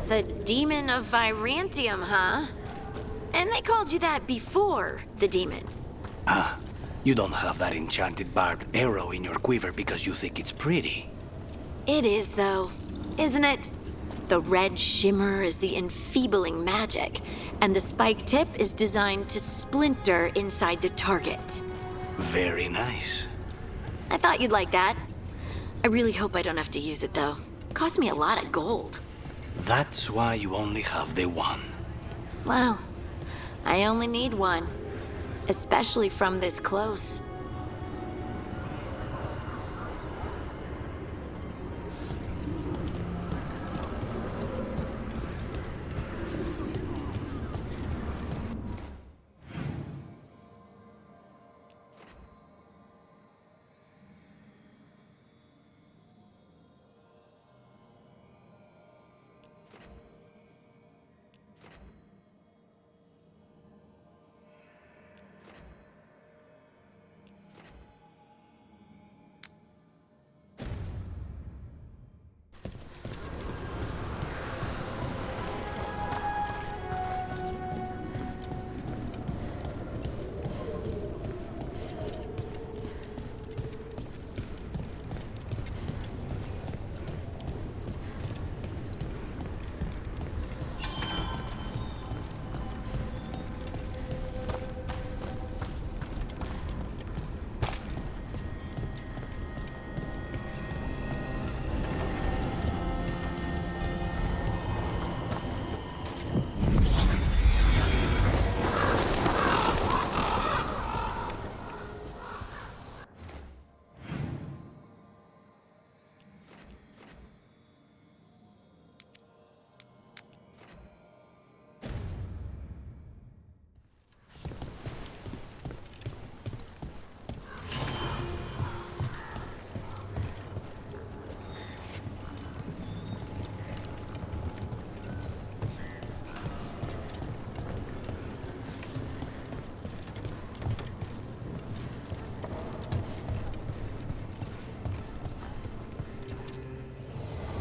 The demon of Virantium, huh? And they called you that before the demon. Ah, you don't have that enchanted barbed arrow in your quiver because you think it's pretty. It is, though, isn't it? The red shimmer is the enfeebling magic, and the spike tip is designed to splinter inside the target. Very nice. I thought you'd like that. I really hope I don't have to use it, though. Cost me a lot of gold. That's why you only have the one. Well, I only need one. Especially from this close.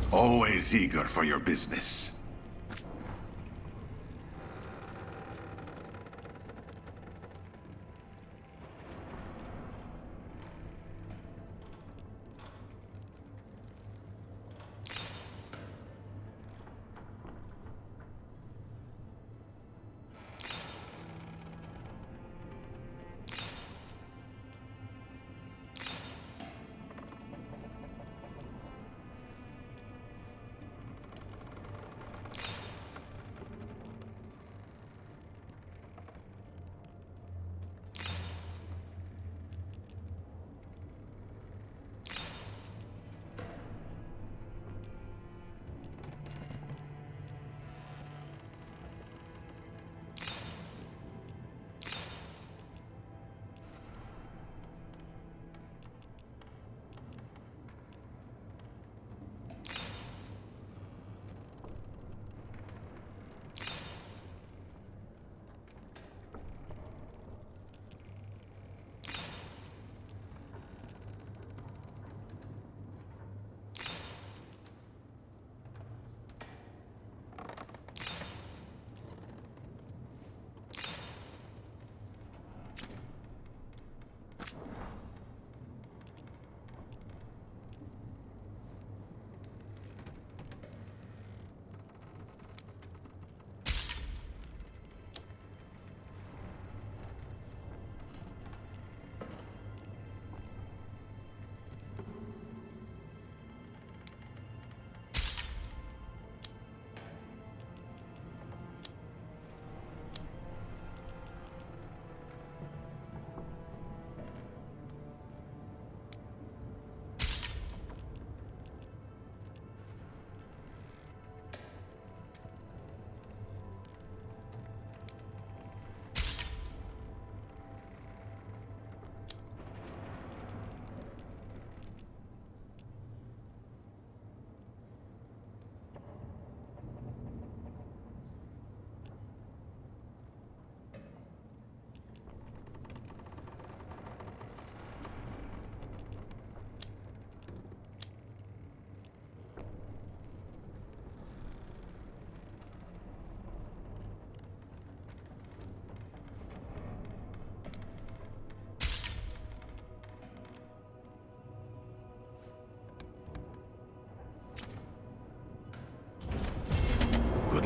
Always eager for your business.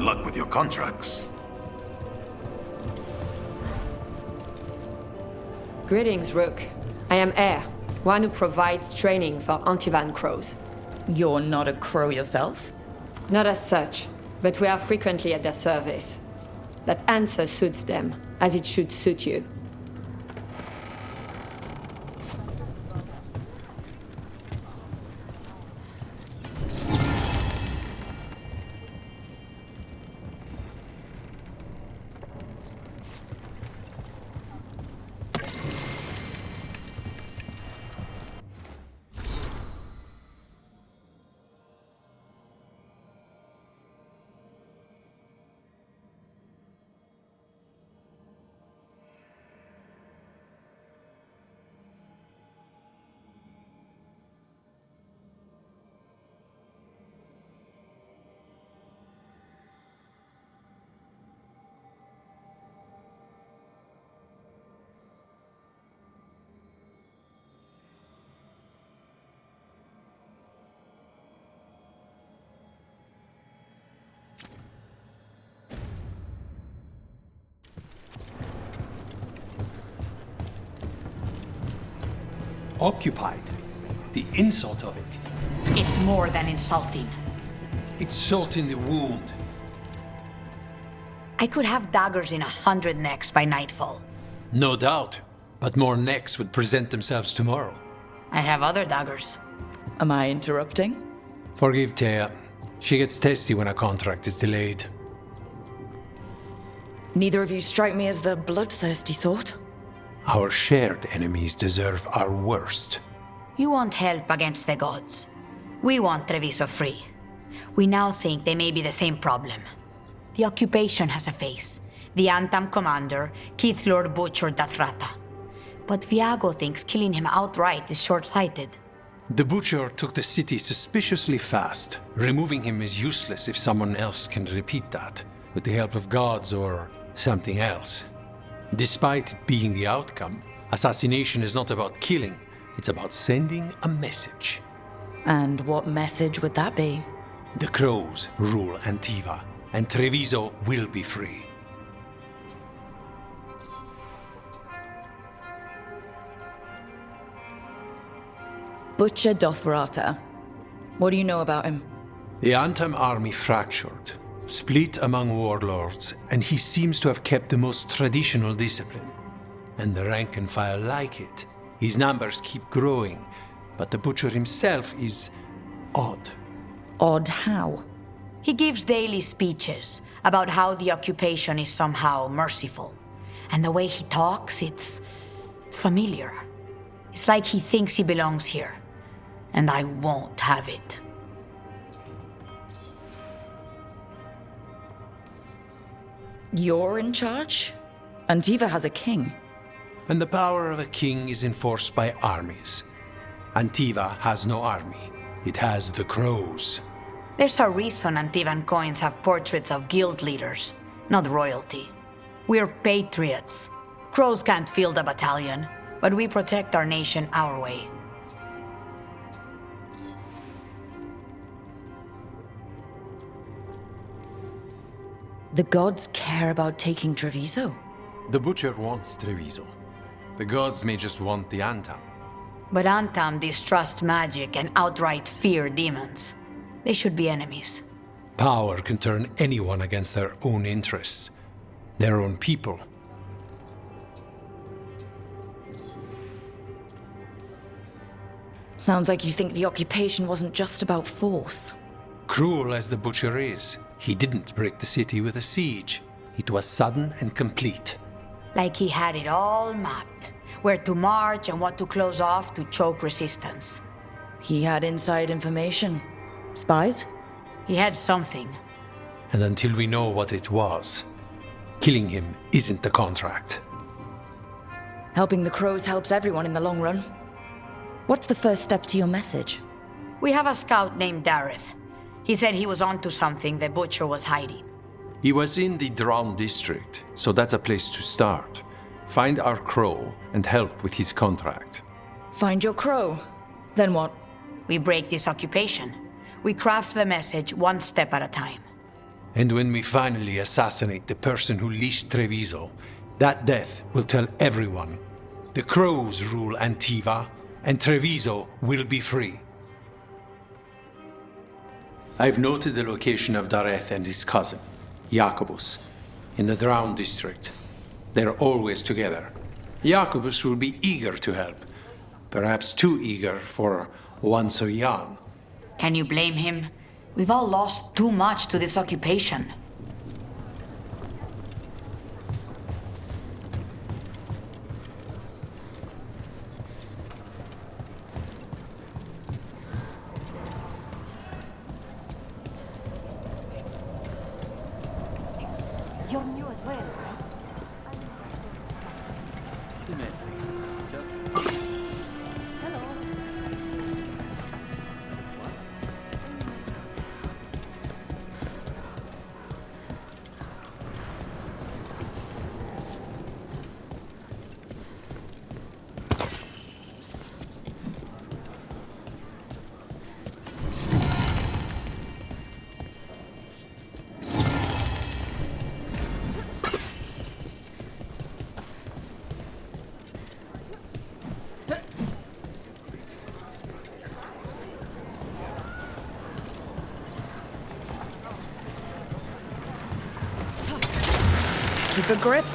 luck with your contracts. Greetings, Rook. I am Air, one who provides training for Antivan crows. You're not a crow yourself? Not as such, but we are frequently at their service. That answer suits them, as it should suit you. Occupied. The insult of it. It's more than insulting. It's salt in the wound. I could have daggers in 100 necks by nightfall. No doubt. But more necks would present themselves tomorrow. I have other daggers. Am I interrupting? Forgive Thea. She gets testy when a contract is delayed. Neither of you strike me as the bloodthirsty sort. Our shared enemies deserve our worst. You want help against the gods. We want Treviso free. We now think they may be the same problem. The occupation has a face. The Antam commander, Keith Lord Butcher Dathrata. But Viago thinks killing him outright is short-sighted. The Butcher took the city suspiciously fast. Removing him is useless if someone else can repeat that, with the help of gods or something else. Despite it being the outcome, assassination is not about killing, it's about sending a message. And what message would that be? The Crows rule Antiva, and Treviso will be free. Butcher Dathrata. What do you know about him? The Antam army fractured, split among warlords, and he seems to have kept the most traditional discipline. And the rank and file like it. His numbers keep growing, but the Butcher himself is odd. Odd how? He gives daily speeches about how the occupation is somehow merciful. And the way he talks, it's familiar. It's like he thinks he belongs here. And I won't have it. You're in charge? Antiva has a king. And the power of a king is enforced by armies. Antiva has no army. It has the Crows. There's a reason Antivan coins have portraits of guild leaders, not royalty. We're patriots. Crows can't field a battalion, but we protect our nation our way. The gods care about taking Treviso? The Butcher wants Treviso. The gods may just want the Antam. But Antam distrust magic and outright fear demons. They should be enemies. Power can turn anyone against their own interests, their own people. Sounds like you think the occupation wasn't just about force. Cruel as the Butcher is, he didn't break the city with a siege. It was sudden and complete. Like he had it all mapped. Where to march and what to close off to choke resistance. He had inside information. Spies? He had something. And until we know what it was, killing him isn't the contract. Helping the Crows helps everyone in the long run. What's the first step to your message? We have a scout named Dareth. He said he was onto something the Butcher was hiding. He was in the Drown district, so that's a place to start. Find our Crow and help with his contract. Find your Crow. Then what? We break this occupation. We craft the message one step at a time. And when we finally assassinate the person who leashed Treviso, that death will tell everyone. The crows rule Antiva, and Treviso will be free. I've noted the location of Dareth and his cousin, Jacobus, in the Drown district. They're always together. Jacobus will be eager to help, perhaps too eager for one so young. Can you blame him? We've all lost too much to this occupation. You're new as well, right? Keep a grip.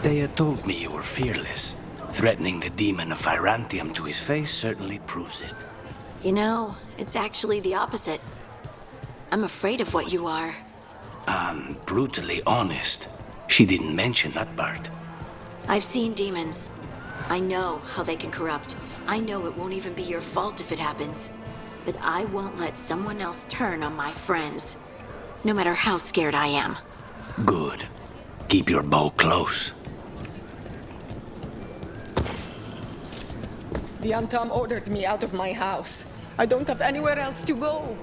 They told me you were fearless. Threatening the demon of Virantium to his face certainly proves it. You know, it's actually the opposite. I'm afraid of what you are. I'm brutally honest. She didn't mention that part. I've seen demons. I know how they can corrupt. I know it won't even be your fault if it happens. But I won't let someone else turn on my friends. No matter how scared I am. Good. Keep your bow close. The Antam ordered me out of my house. I don't have anywhere else to go.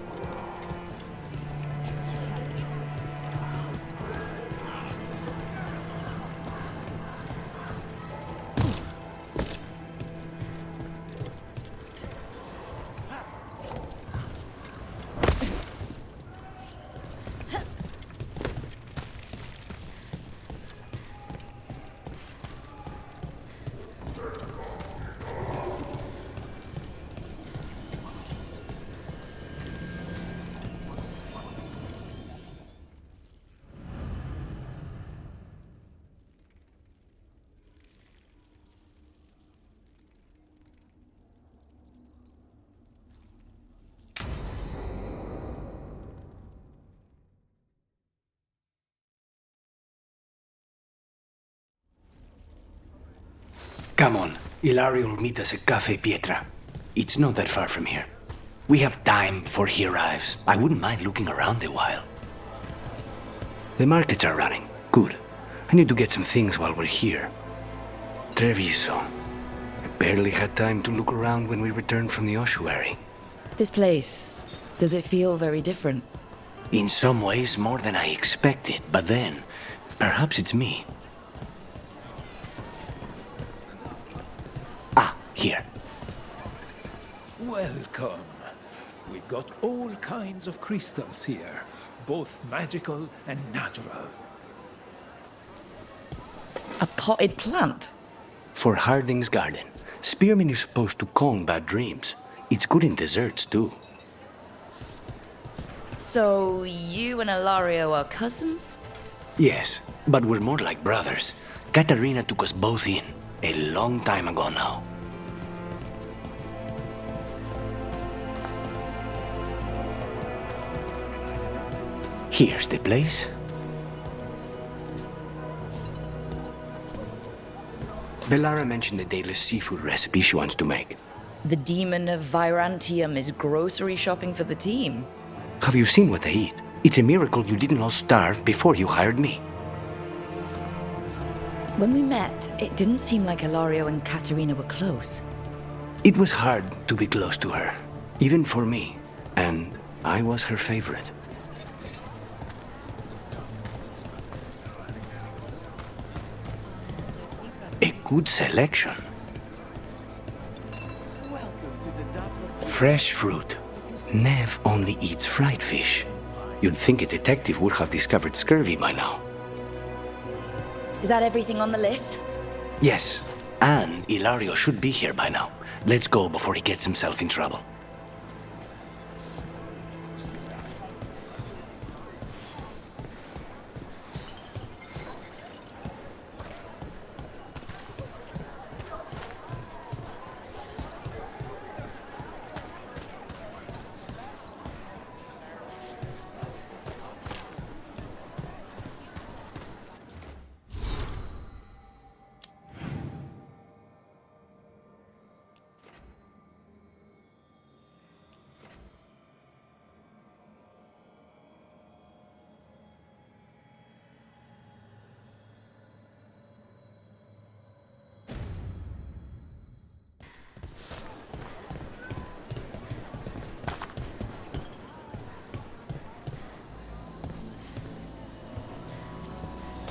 Come on. Ilario will meet us at Cafe Pietra. It's not that far from here. We have time before he arrives. I wouldn't mind looking around a while. The markets are running. Good. I need to get some things while we're here. Treviso. I barely had time to look around when we returned from the ossuary. This place, does it feel very different? In some ways, more than I expected. But then, perhaps it's me. Ah, here. Welcome. We've got all kinds of crystals here, both magical and natural. A potted plant? For Harding's garden. Spearmint is supposed to calm bad dreams. It's good in desserts, too. So, you and Ilario are cousins? Yes, but we're more like brothers. Katarina took us both in, a long time ago now. Here's the place. Velara mentioned the daily seafood recipe she wants to make. The demon of Virantium is grocery shopping for the team. Have you seen what they eat? It's a miracle you didn't all starve before you hired me. When we met, it didn't seem like Ilario and Katerina were close. It was hard to be close to her, even for me, and I was her favorite. A good selection. Welcome. Fresh fruit. Nev only eats fried fish. You'd think a detective would have discovered scurvy by now. Is that everything on the list? Yes, and Ilario should be here by now. Let's go before he gets himself in trouble.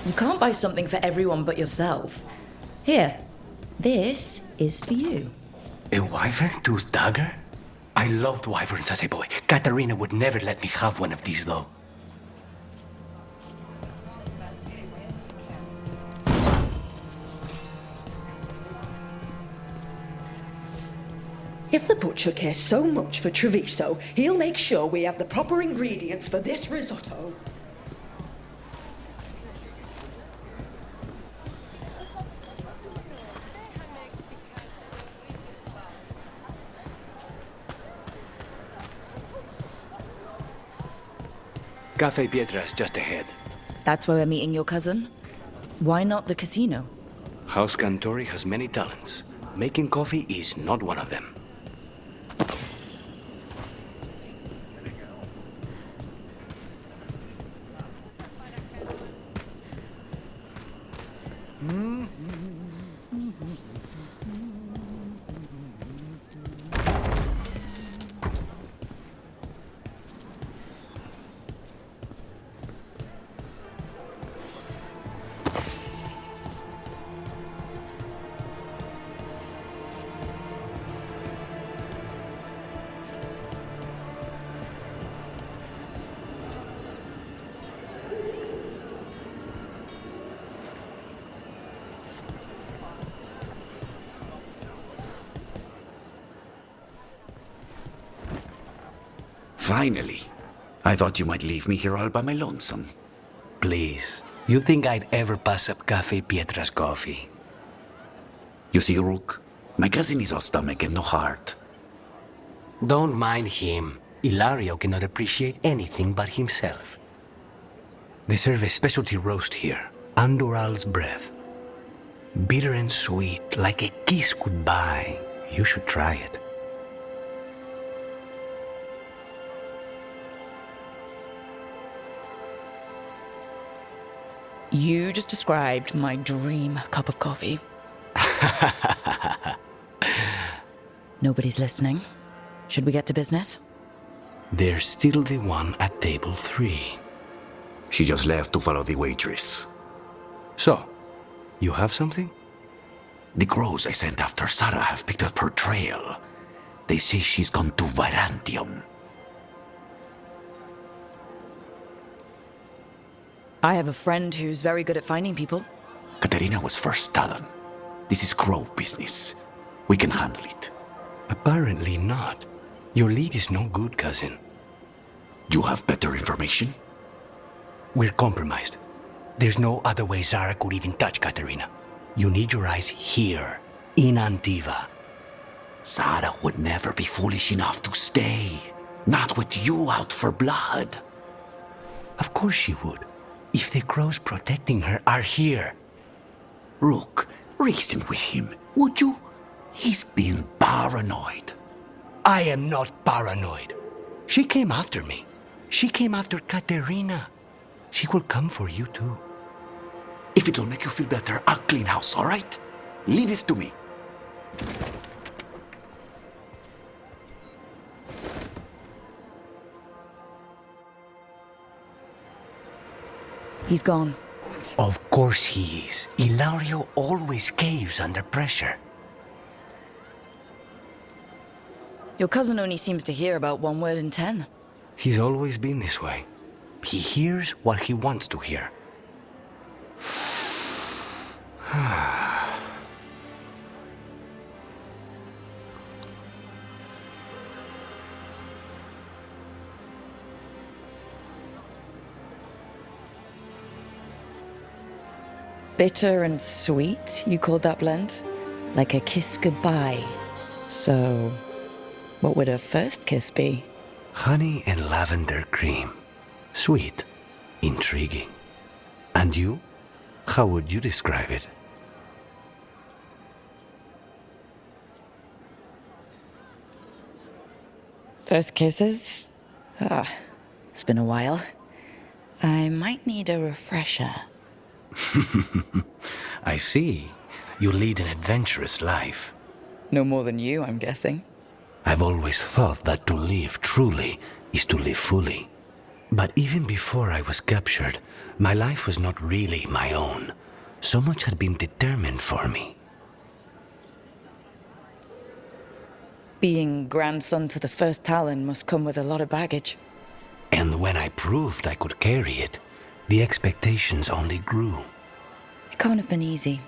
You can't buy something for everyone but yourself. Here, this is for you. A wyvern-toothed dagger? I loved wyverns as a boy. Katarina would never let me have one of these, though. If the butcher cares so much for Treviso, he'll make sure we have the proper ingredients for this risotto. Cafe Pietra is just ahead. That's where we're meeting your cousin? Why not the casino? House Cantori has many talents. Making coffee is not one of them. Finally. I thought you might leave me here all by my lonesome. Please. You think I'd ever pass up Cafe Pietra's coffee? You see, Rook, my cousin is all stomach and no heart. Don't mind him. Ilario cannot appreciate anything but himself. They serve a specialty roast here, Andoral's breath. Bitter and sweet, like a kiss goodbye. You should try it. You just described my dream cup of coffee. Nobody's listening. Should we get to business? There's still the one at table 3. She just left to follow the waitress. So, you have something? The crows I sent after Sarah have picked up her trail. They say she's gone to Virantium. I have a friend who's very good at finding people. Katerina was first Talon. This is crow business. We can handle it. Apparently not. Your lead is no good, cousin. You have better information? We're compromised. There's no other way Zara could even touch Katerina. You need your eyes here, in Antiva. Zara would never be foolish enough to stay. Not with you out for blood. Of course she would. If the crows protecting her are here. Rook, reason with him, would you? He's being paranoid. I am not paranoid. She came after me. She came after Katerina. She will come for you too. If it'll make you feel better, I'll clean house, all right? Leave this to me. He's gone. Of course he is. Ilario always caves under pressure. Your cousin only seems to hear about one word in 10. He's always been this way. He hears what he wants to hear. Bitter and sweet, you called that blend? Like a kiss goodbye. So, what would a first kiss be? Honey and lavender cream. Sweet. Intriguing. And you? How would you describe it? First kisses? It's been a while. I might need a refresher. I see. You lead an adventurous life. No more than you, I'm guessing. I've always thought that to live truly is to live fully. But even before I was captured, my life was not really my own. So much had been determined for me. Being grandson to the first Talon must come with a lot of baggage. And when I proved I could carry it, the expectations only grew. It can't have been easy.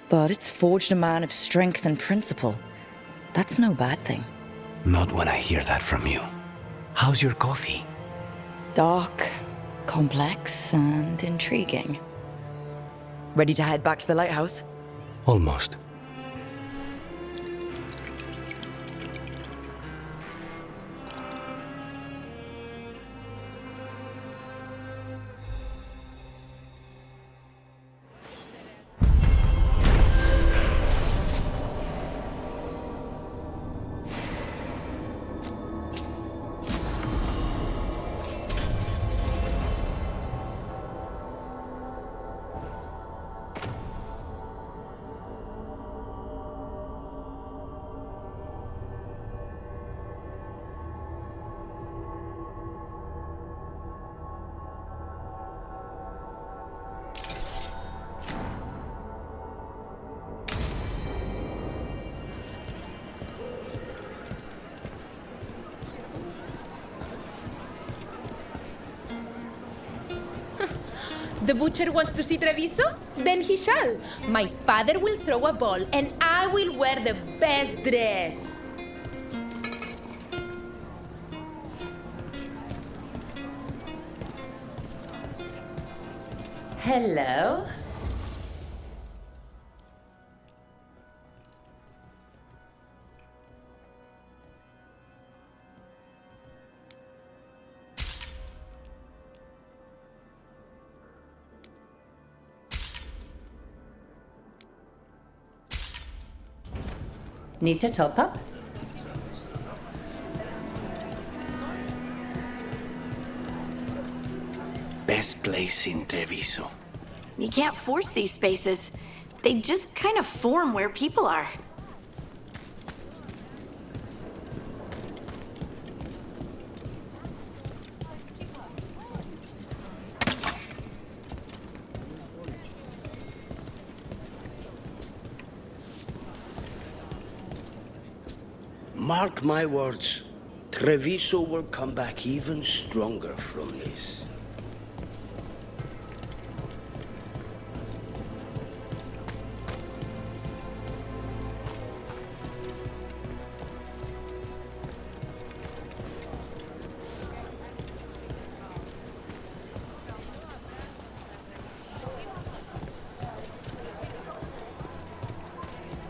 But it's forged a man of strength and principle. That's no bad thing. Not when I hear that from you. How's your coffee? Dark, complex, and intriguing. Ready to head back to the lighthouse? Almost. The butcher wants to see Treviso? Then he shall. My father will throw a ball, and I will wear the best dress. Hello? Need to top up? Best place in Treviso. You can't force these spaces. They just kind of form where people are. Mark my words, Treviso will come back even stronger from this.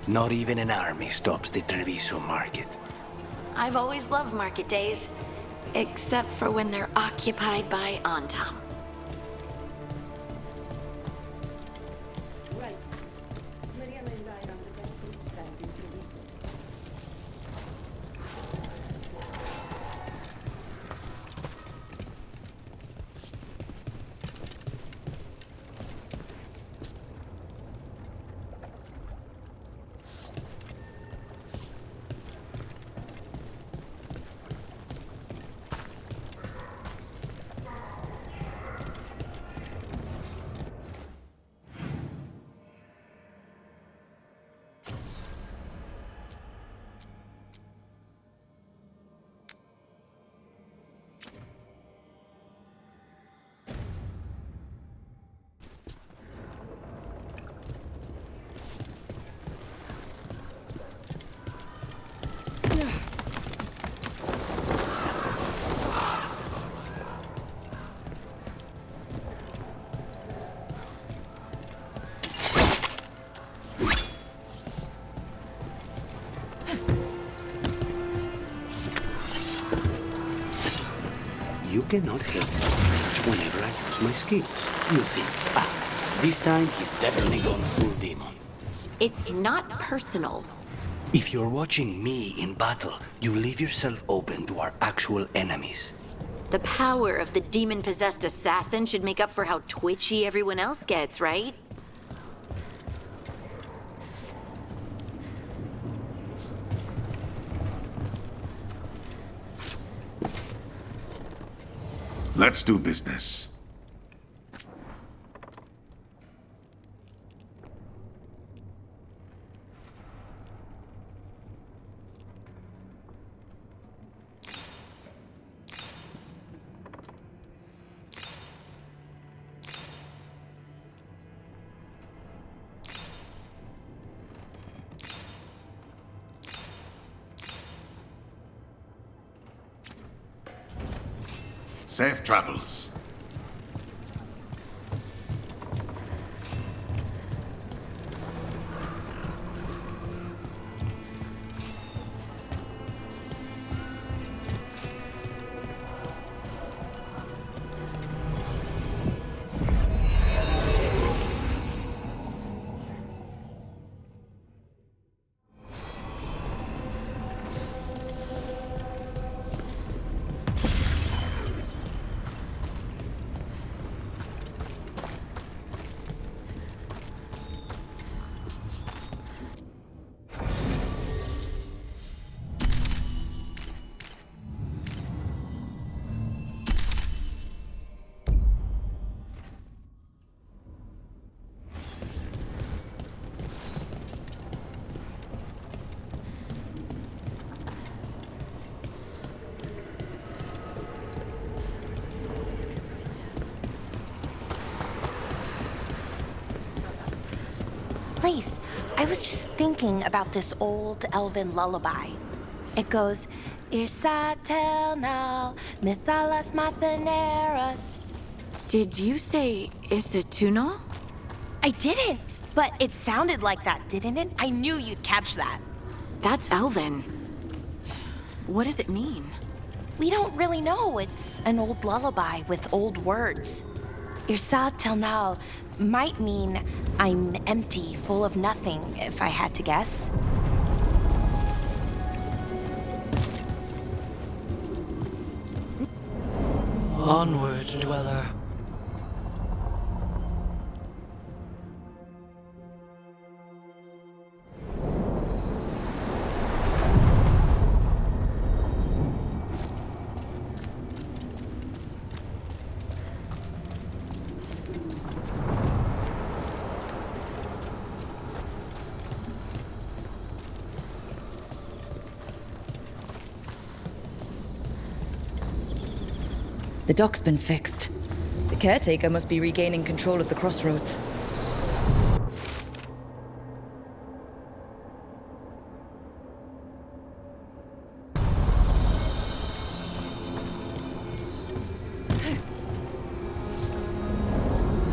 Not even an army stops the Treviso market. I've always loved market days, except for when they're occupied by Antam. You cannot help but flinch whenever I use my skills. You think, this time he's definitely gone full demon. It's not personal. If you're watching me in battle, you leave yourself open to our actual enemies. The power of the demon-possessed assassin should make up for how twitchy everyone else gets, right? Let's do business. Safe travels. Please, I was just thinking about this old elven lullaby. It goes, Irsatel Mithalas Matheneras. Did you say Isatunal? I didn't, but it sounded like that, didn't it? I knew you'd catch that. That's Elven. What does it mean? We don't really know. It's an old lullaby with old words. Irsatel might mean I'm empty, full of nothing, if I had to guess. Onward, dweller. The dock's been fixed. The caretaker must be regaining control of the crossroads.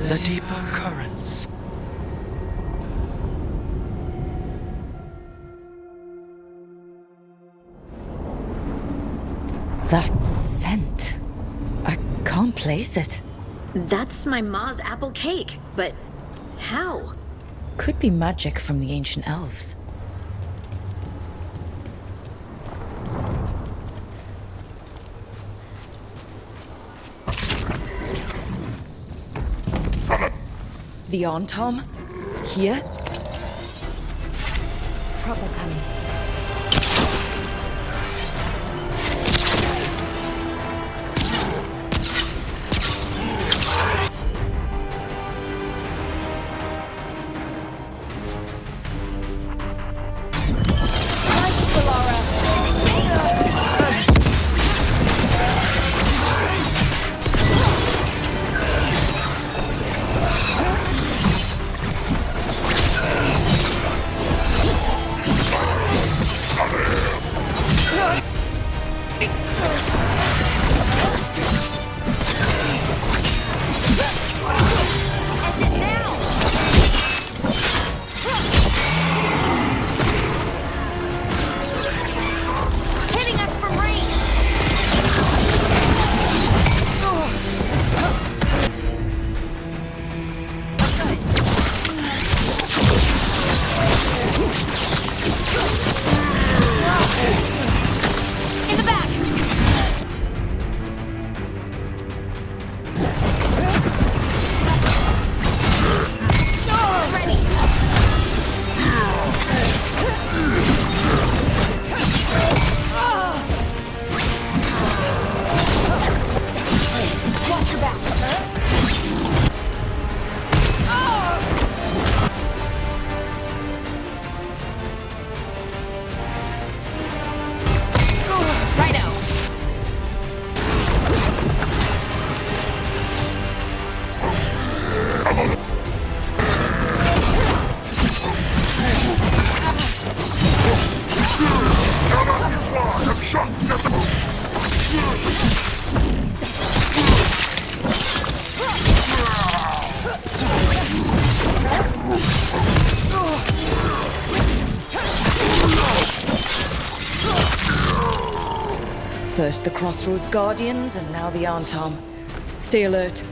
The deeper currents. That scent. I can't place it. That's my ma's apple cake, but how? Could be magic from the ancient elves. The on, Tom? Here? Trouble coming. First the Crossroads Guardians, and now the Antam. Stay alert.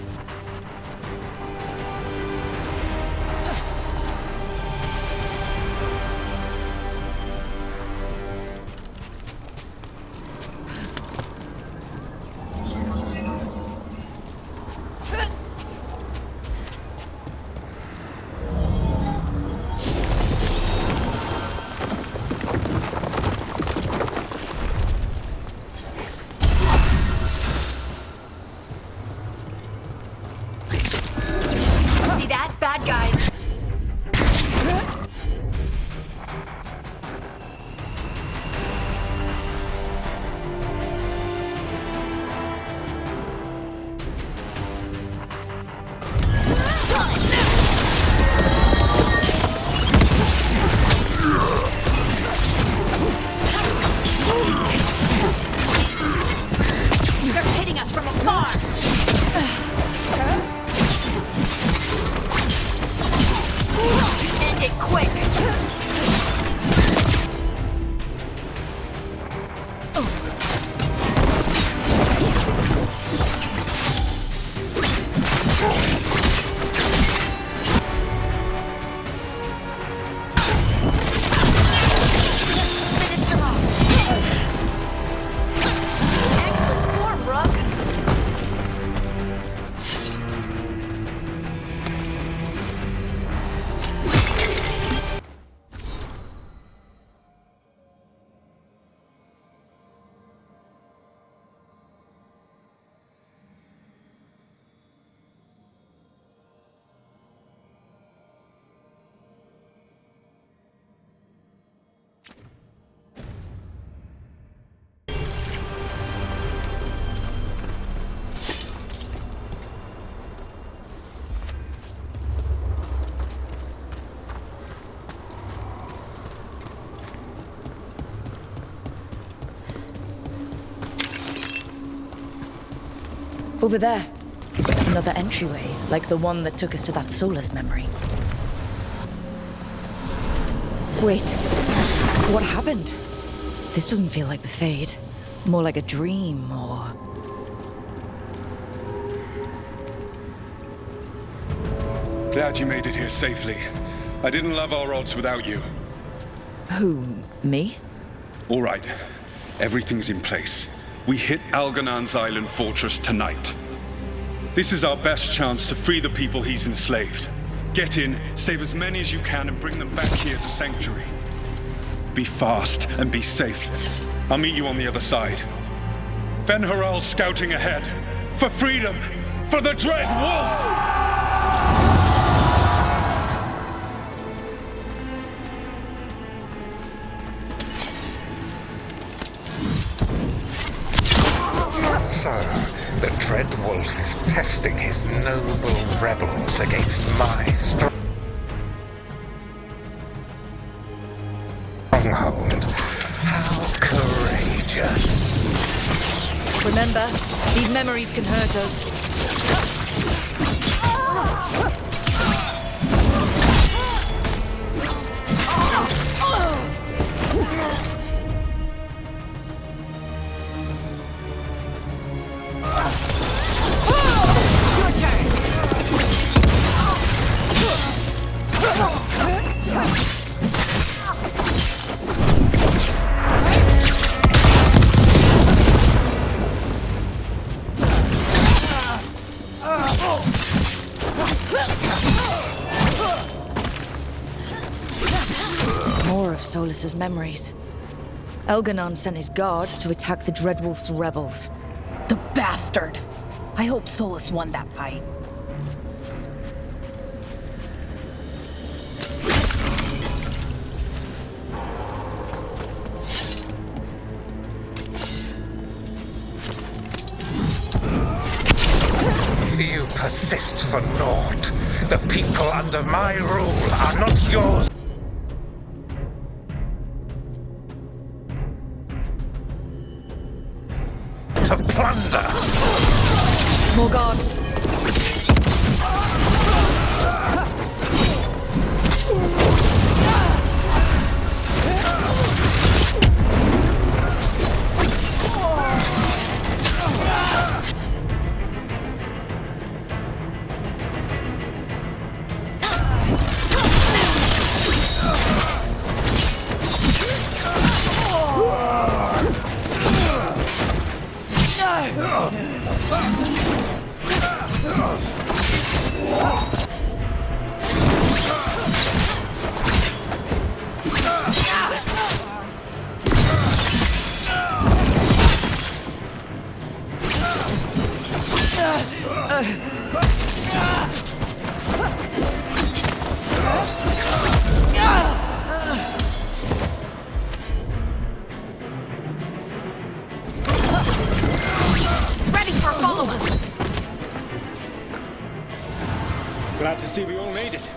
Over there. Another entryway, like the one that took us to that Solus memory. Wait. What happened? This doesn't feel like the Fade. More like a dream, or... Glad you made it here safely. I didn't love our odds without you. Who? Me? All right. Everything's in place. We hit Alganan's island fortress tonight. This is our best chance to free the people he's enslaved. Get in, save as many as you can, and bring them back here to Sanctuary. Be fast and be safe. I'll meet you on the other side. Fen-Haral's scouting ahead. For freedom! For the Dread Wolf! So, the Dread Wolf is testing his noble rebels against my stronghold. How courageous. Remember, these memories can hurt us. Solus's memories. Elganon sent his guards to attack the Dreadwolf's rebels. The bastard! I hope Solus won that fight. You persist for naught. The people under my rule are not yours. To plunder! More guards! Glad to see we all made it.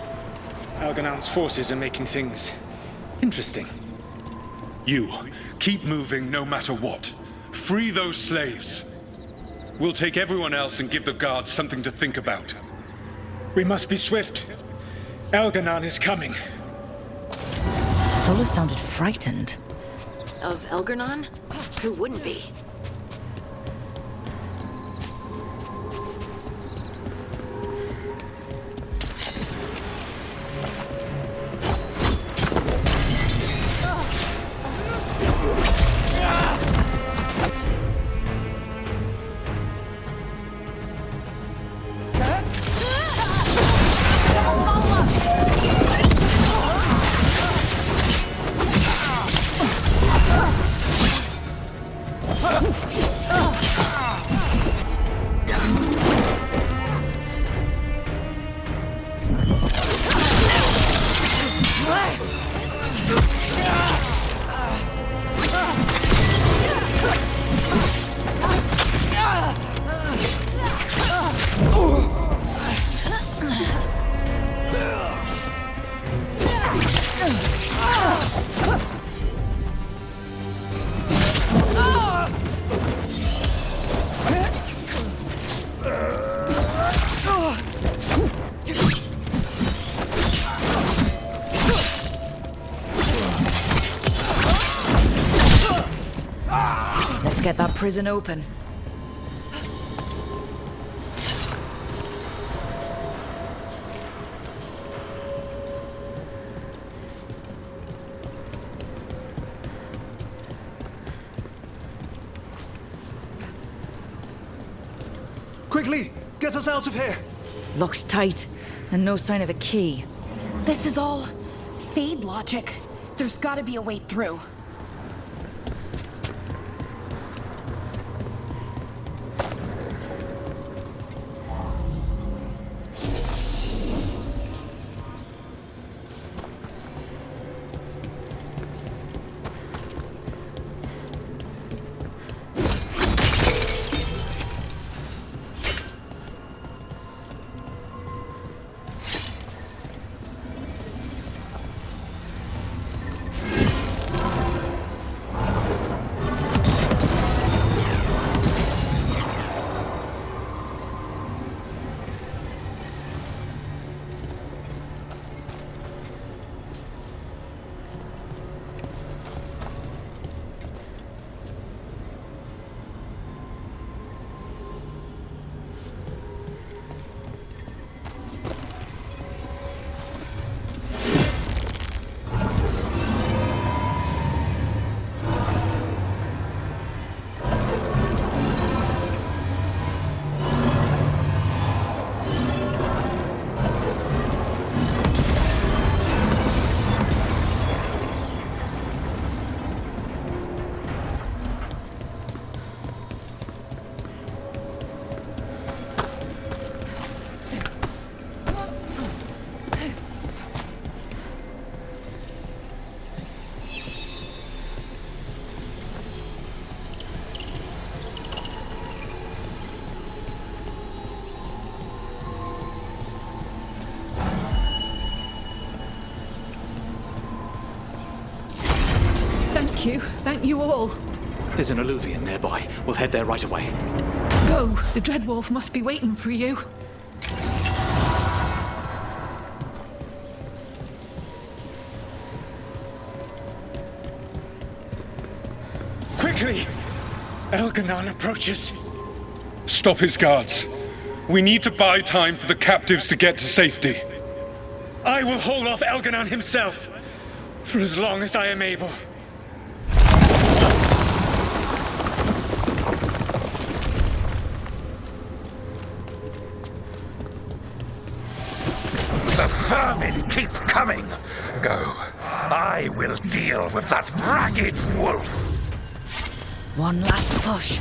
Alganon's forces are making things interesting. You, keep moving no matter what. Free those slaves. We'll take everyone else and give the guards something to think about. We must be swift. Alganon is coming. Sola sounded frightened. Of Elgernon? Who wouldn't be? Get that prison open. Quickly! Get us out of here! Locked tight, and no sign of a key. This is all Fade logic. There's gotta be a way through. Thank you all. There's an eluvian nearby. We'll head there right away. Go. The Dreadwolf must be waiting for you. Quickly! Elganon approaches. Stop his guards. We need to buy time for the captives to get to safety. I will hold off Elganon himself, for as long as I am able. The vermin keep coming. Go. I will deal with that ragged wolf. One last push.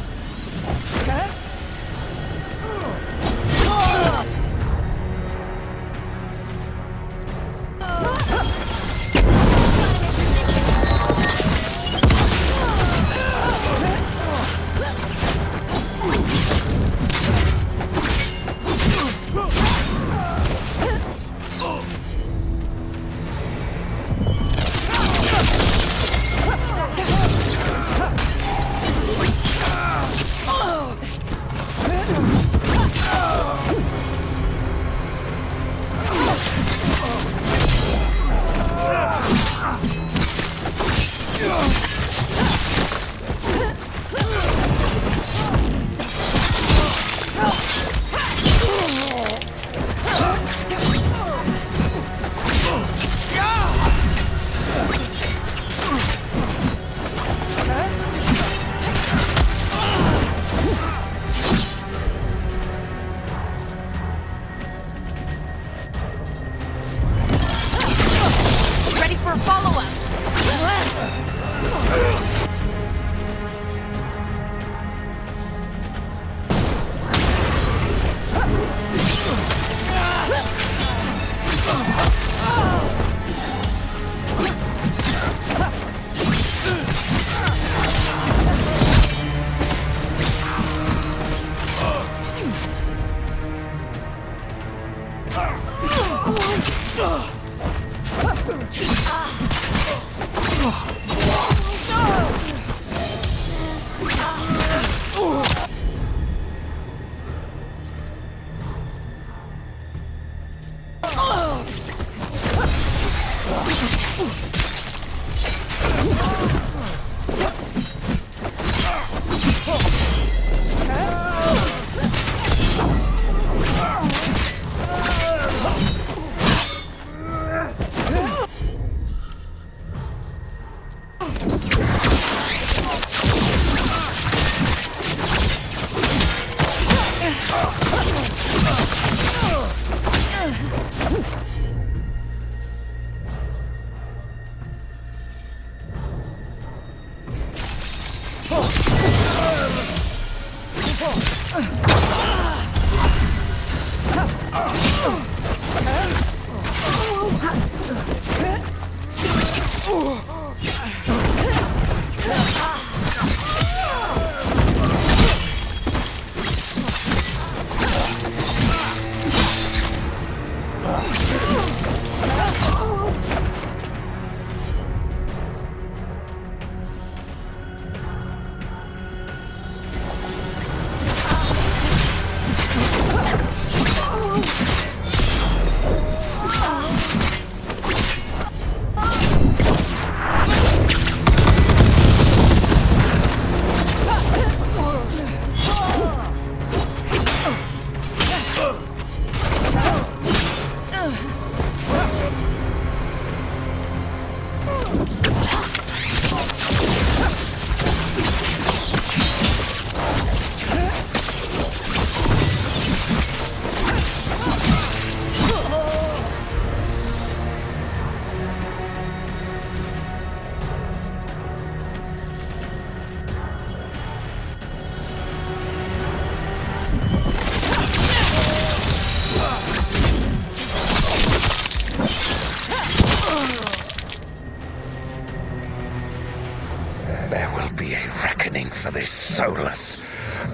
There will be a reckoning for this Solus,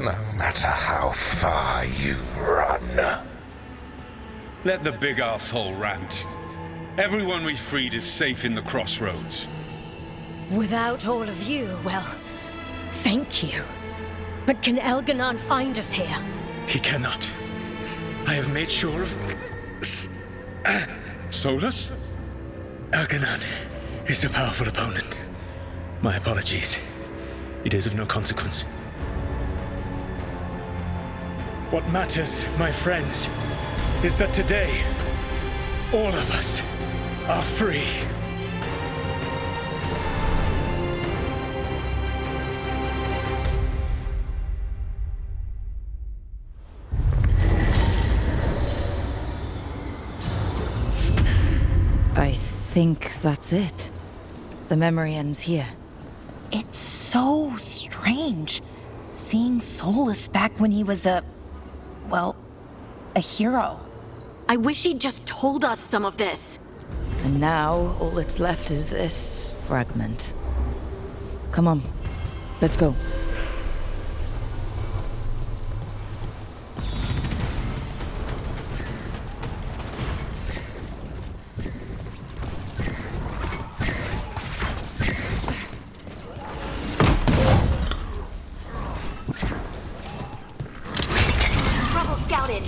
no matter how far you run. Let the big asshole rant. Everyone we freed is safe in the crossroads. Without all of you, well, thank you. But can Elganon find us here? He cannot. I have made sure of... Solus? Elganon is a powerful opponent. My apologies. It is of no consequence. What matters, my friends, is that today, all of us are free. I think that's it. The memory ends here. It's so strange. Seeing Solus back when he was a hero. I wish he'd just told us some of this. And now, all that's left is this fragment. Come on, let's go. Trouble scouted.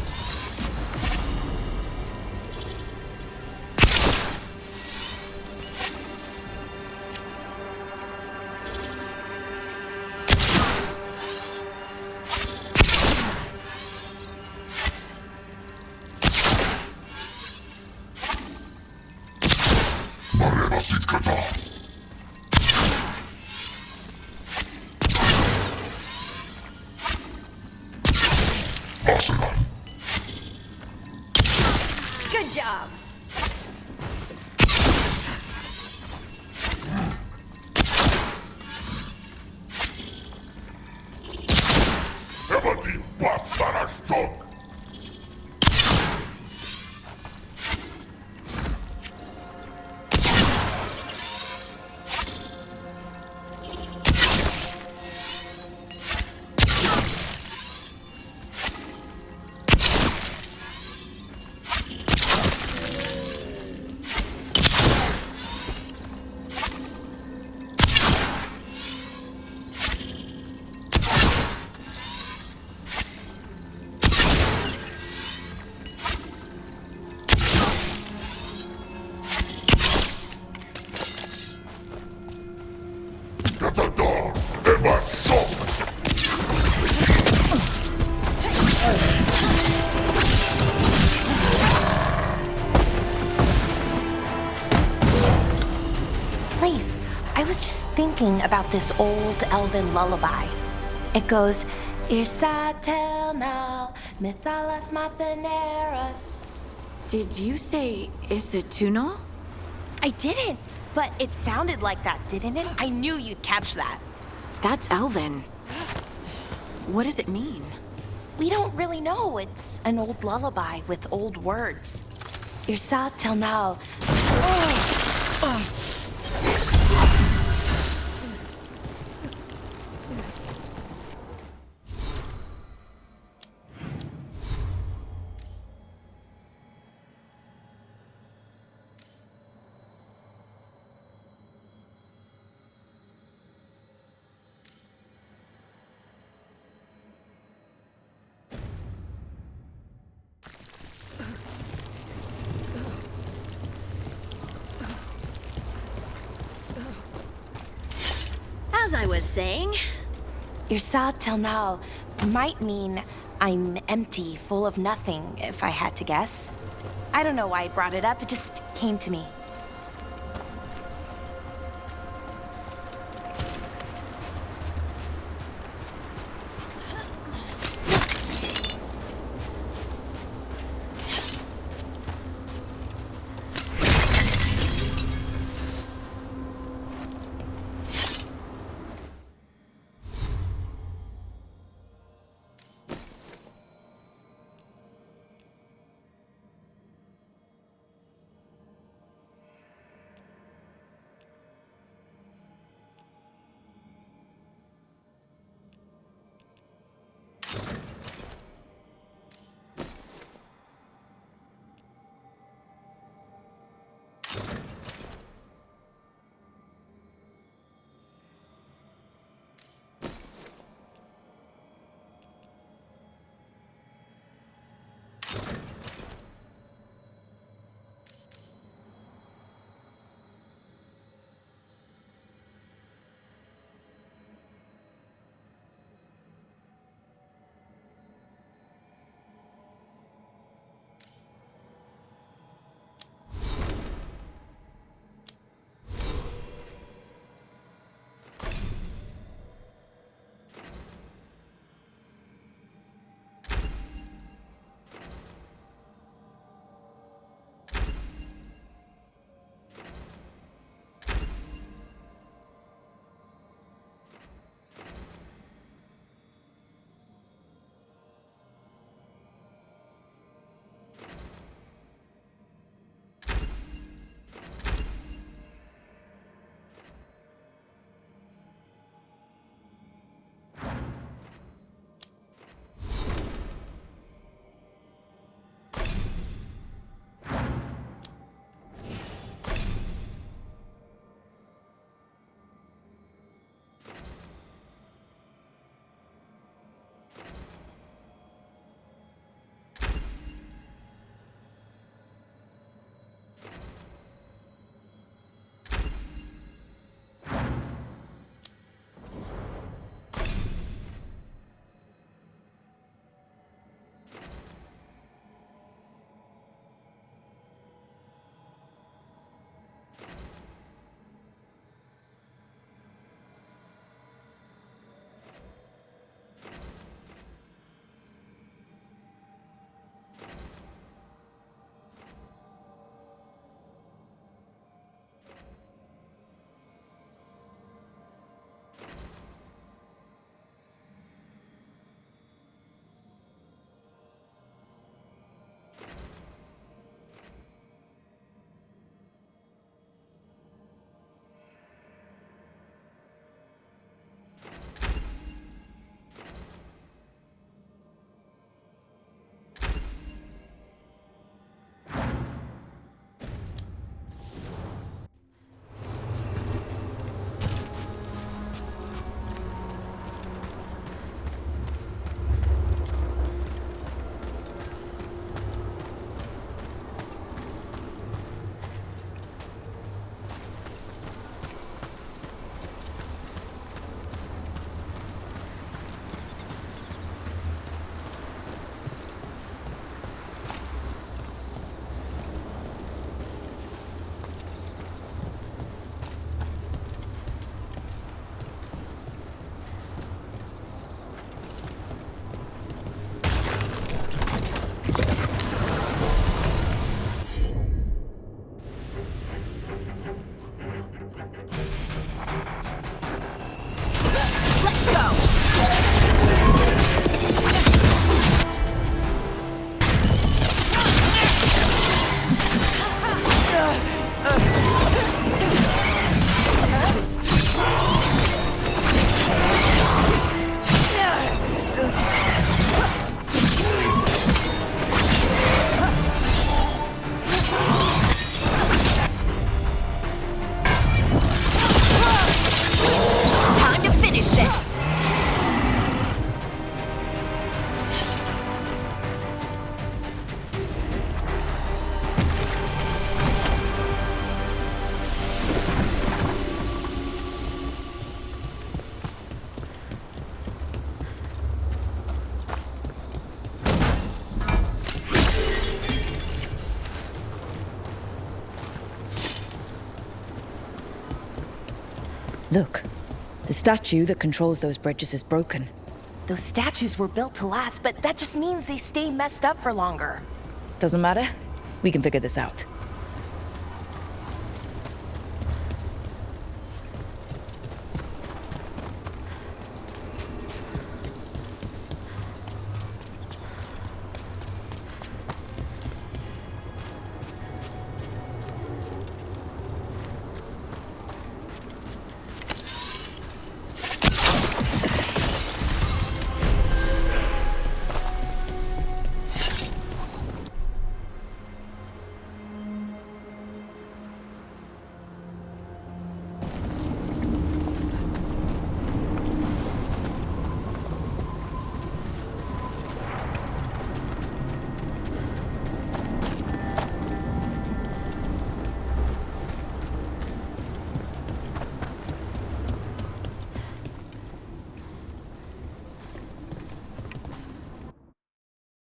Good job. Place. I was just thinking about this old elven lullaby. It goes, Irsa telnal, mithalas matheneras. Did you say Isatuno? I didn't, but it sounded like that, didn't it? I knew you'd catch that. That's Elven. What does it mean? We don't really know. It's an old lullaby with old words. Irsa Telnal. As I was saying, Irsa Telnal might mean I'm empty, full of nothing, if I had to guess. I don't know why I brought it up, it just came to me. Look, the statue that controls those bridges is broken. Those statues were built to last, but that just means they stay messed up for longer. Doesn't matter. We can figure this out.